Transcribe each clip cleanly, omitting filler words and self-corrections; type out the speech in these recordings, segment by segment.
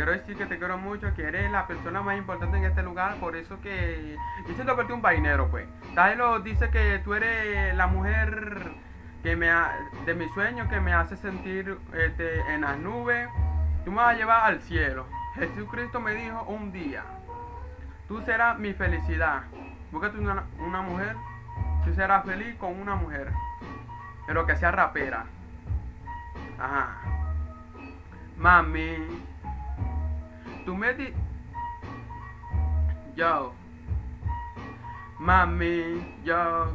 quiero decir que te quiero mucho, que eres la persona más importante en este lugar, por eso que yo siento por ti un vainero, pues. Tylo dice que tú eres la mujer de mi sueño, que me hace sentir en las nubes. Tú me vas a llevar al cielo. Jesucristo me dijo un día, tú serás mi felicidad. Búscate una mujer, tú serás feliz con una mujer, pero que sea rapera. Ajá. Mami, tú me di... Yo, mami, yo.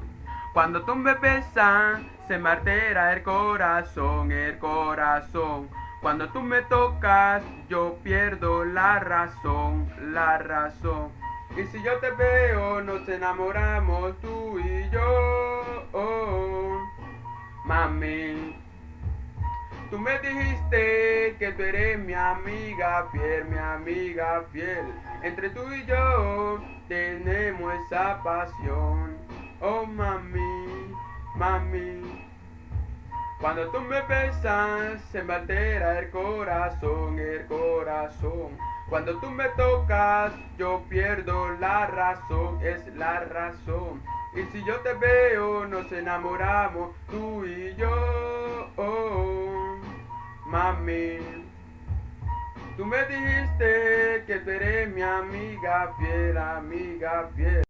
Cuando tú me besas, se me altera el corazón, el corazón. Cuando tú me tocas, yo pierdo la razón, la razón. Y si yo te veo, nos enamoramos tú y yo. Oh, mami, tú me dijiste que tú eres mi amiga fiel, mi amiga fiel. Entre tú y yo tenemos esa pasión. Oh mami, mami. Cuando tú me besas se me altera el corazón, el corazón. Cuando tú me tocas yo pierdo la razón, es la razón. Y si yo te veo nos enamoramos tú y yo. Oh, mami, tú me dijiste que tú eres mi amiga fiel, amiga fiel.